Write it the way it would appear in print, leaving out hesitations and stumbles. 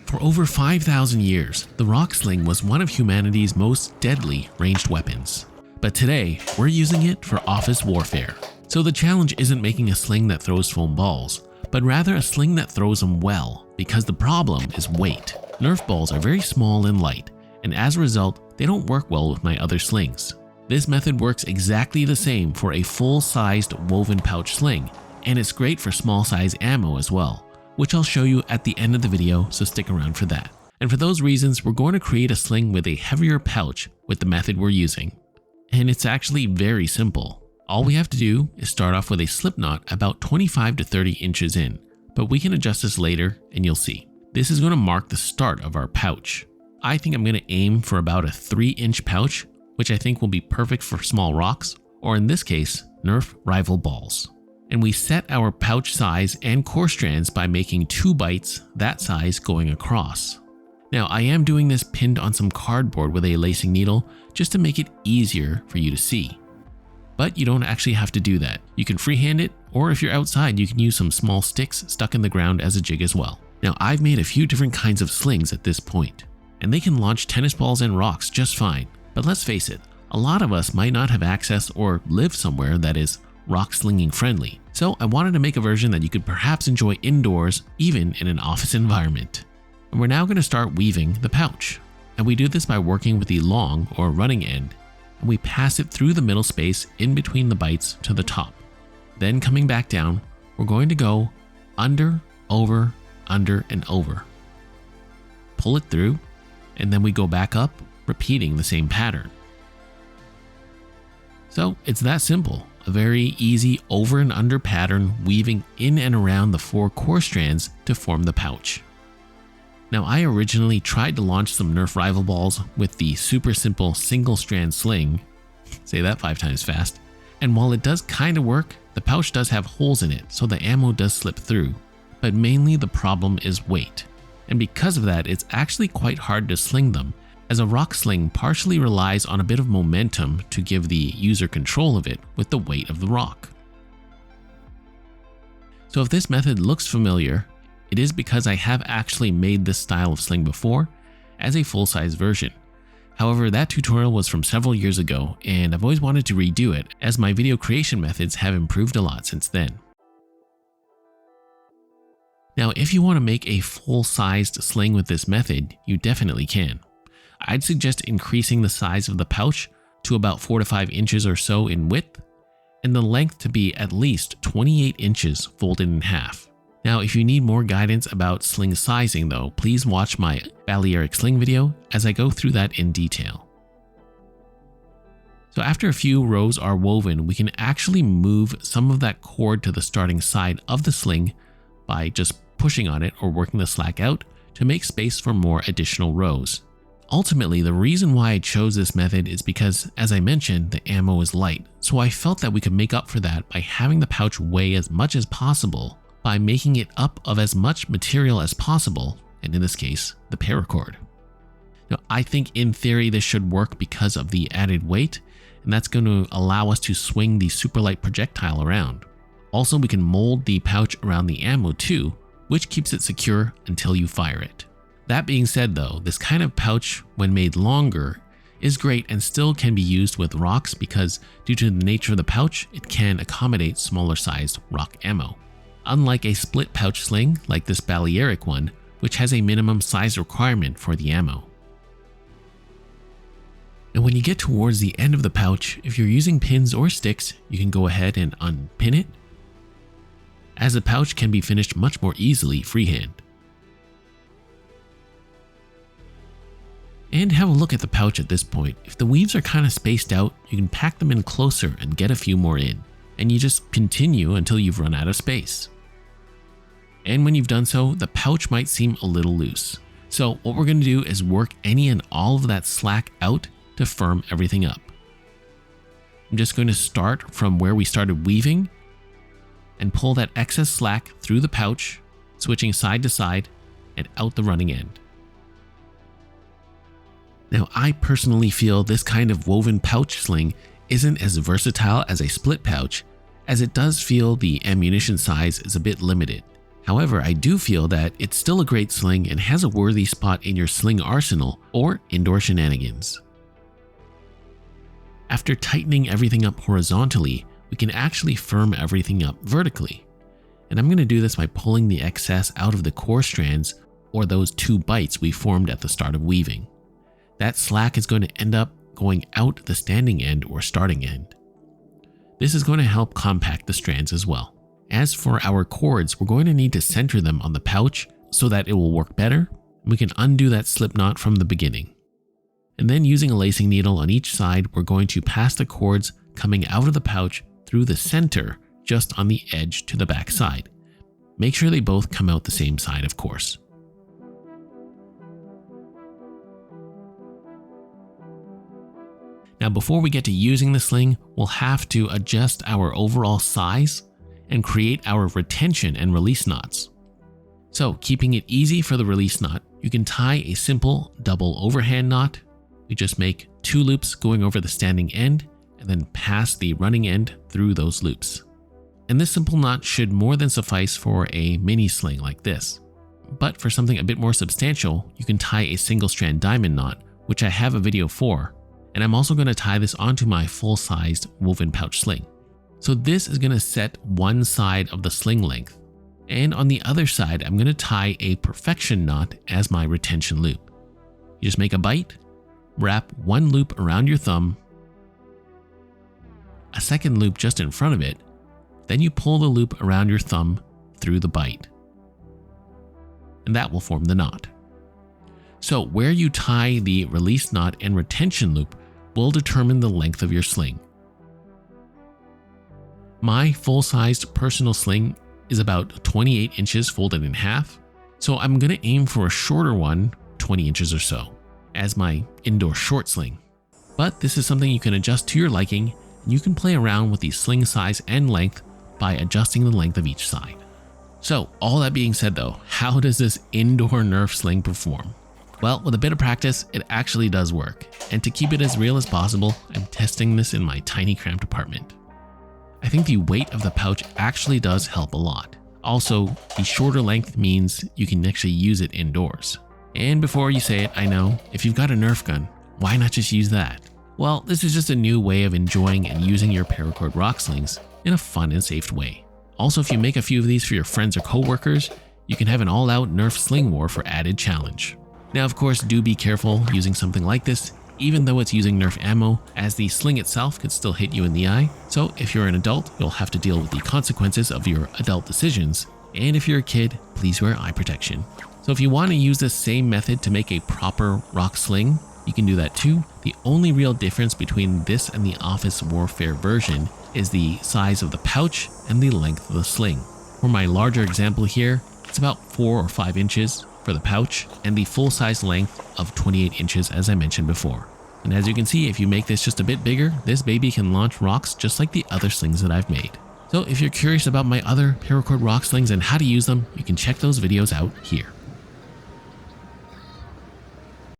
For over 5,000 years, the rock sling was one of humanity's most deadly ranged weapons. But today, we're using it for office warfare. So the challenge isn't making a sling that throws foam balls, but rather a sling that throws them well, because the problem is weight. Nerf balls are very small and light, and as a result, they don't work well with my other slings. This method works exactly the same for a full-sized woven pouch sling, and it's great for small-size ammo as well, which I'll show you at the end of the video, so stick around for that. And for those reasons, we're going to create a sling with a heavier pouch with the method we're using. And it's actually very simple. All we have to do is start off with a slip knot about 25 to 30 inches in, but we can adjust this later and you'll see. This is going to mark the start of our pouch. I think I'm going to aim for about a 3-inch pouch, which I think will be perfect for small rocks, or in this case, Nerf rival balls. And we set our pouch size and core strands by making 2 bites that size going across. Now I am doing this pinned on some cardboard with a lacing needle just to make it easier for you to see. But you don't actually have to do that. You can freehand it, or if you're outside, you can use some small sticks stuck in the ground as a jig as well. Now I've made a few different kinds of slings at this point, and they can launch tennis balls and rocks just fine. But let's face it, a lot of us might not have access or live somewhere that is rock slinging friendly. So I wanted to make a version that you could perhaps enjoy indoors, even in an office environment. And we're now going to start weaving the pouch. And we do this by working with the long or running end, and we pass it through the middle space in between the bites to the top. Then coming back down, we're going to go under, over, under, and over. Pull it through, and then we go back up, repeating the same pattern. So it's that simple, a very easy over and under pattern weaving in and around the 4 core strands to form the pouch. Now I originally tried to launch some Nerf rival balls with the super simple single strand sling, say that 5 times fast, and while it does kind of work, the pouch does have holes in it so the ammo does slip through, but mainly the problem is weight. And because of that, it's actually quite hard to sling them, as a rock sling partially relies on a bit of momentum to give the user control of it with the weight of the rock. So if this method looks familiar, it is because I have actually made this style of sling before as a full-size version. However, that tutorial was from several years ago, and I've always wanted to redo it as my video creation methods have improved a lot since then. Now, if you want to make a full-sized sling with this method, you definitely can. I'd suggest increasing the size of the pouch to about 4 to 5 inches or so in width, and the length to be at least 28 inches folded in half. Now, if you need more guidance about sling sizing though, please watch my Balearic sling video as I go through that in detail. So after a few rows are woven, we can actually move some of that cord to the starting side of the sling by just pushing on it or working the slack out to make space for more additional rows. Ultimately, the reason why I chose this method is because, as I mentioned, the ammo is light, so I felt that we could make up for that by having the pouch weigh as much as possible by making it up of as much material as possible, and in this case, the paracord. Now, I think in theory this should work because of the added weight, and that's going to allow us to swing the super light projectile around. Also, we can mold the pouch around the ammo too, which keeps it secure until you fire it. That being said though, this kind of pouch, when made longer, is great and still can be used with rocks because due to the nature of the pouch, it can accommodate smaller sized rock ammo. Unlike a split pouch sling like this Balearic one, which has a minimum size requirement for the ammo. And when you get towards the end of the pouch, if you're using pins or sticks, you can go ahead and unpin it, as the pouch can be finished much more easily freehand. And have a look at the pouch at this point. If the weaves are kind of spaced out, you can pack them in closer and get a few more in, and you just continue until you've run out of space. And when you've done so, the pouch might seem a little loose. So what we're going to do is work any and all of that slack out to firm everything up. I'm just going to start from where we started weaving and pull that excess slack through the pouch, switching side to side and out the running end. Now, I personally feel this kind of woven pouch sling isn't as versatile as a split pouch, as it does feel the ammunition size is a bit limited. However, I do feel that it's still a great sling and has a worthy spot in your sling arsenal or indoor shenanigans. After tightening everything up horizontally, we can actually firm everything up vertically. And I'm going to do this by pulling the excess out of the core strands, or those 2 bites we formed at the start of weaving. That slack is going to end up going out the standing end or starting end. This is going to help compact the strands as well. As for our cords, we're going to need to center them on the pouch so that it will work better. We can undo that slip knot from the beginning. And then using a lacing needle on each side, we're going to pass the cords coming out of the pouch through the center, just on the edge to the back side. Make sure they both come out the same side, of course. Now, before we get to using the sling, we'll have to adjust our overall size and create our retention and release knots. So, keeping it easy for the release knot, you can tie a simple double overhand knot. We just make 2 loops going over the standing end and then pass the running end through those loops. And this simple knot should more than suffice for a mini sling like this. But for something a bit more substantial, you can tie a single strand diamond knot, which I have a video for. And I'm also going to tie this onto my full-sized woven pouch sling. So this is going to set one side of the sling length. And on the other side, I'm going to tie a perfection knot as my retention loop. You just make a bite, wrap 1 loop around your thumb, a second loop just in front of it, then you pull the loop around your thumb through the bite. And that will form the knot. So where you tie the release knot and retention loop will determine the length of your sling. My full-sized personal sling is about 28 inches folded in half, so I'm going to aim for a shorter one, 20 inches or so, as my indoor short sling. But this is something you can adjust to your liking, and you can play around with the sling size and length by adjusting the length of each side. So all that being said though, how does this indoor Nerf sling perform? Well, with a bit of practice, it actually does work. And to keep it as real as possible, I'm testing this in my tiny cramped apartment. I think the weight of the pouch actually does help a lot. Also, the shorter length means you can actually use it indoors. And before you say it, I know, if you've got a Nerf gun, why not just use that? Well, this is just a new way of enjoying and using your Paracord rock slings in a fun and safe way. Also, if you make a few of these for your friends or coworkers, you can have an all-out Nerf sling war for added challenge. Now, of course, do be careful using something like this, even though it's using Nerf ammo, as the sling itself could still hit you in the eye. So if you're an adult, you'll have to deal with the consequences of your adult decisions. And if you're a kid, please wear eye protection. So if you want to use the same method to make a proper rock sling, you can do that too. The only real difference between this and the Office Warfare version is the size of the pouch and the length of the sling. For my larger example here, it's about 4 or 5 inches for the pouch and the full-size length of 28 inches as I mentioned before. And as you can see, if you make this just a bit bigger, this baby can launch rocks just like the other slings that I've made. So if you're curious about my other Paracord rock slings and how to use them, you can check those videos out here.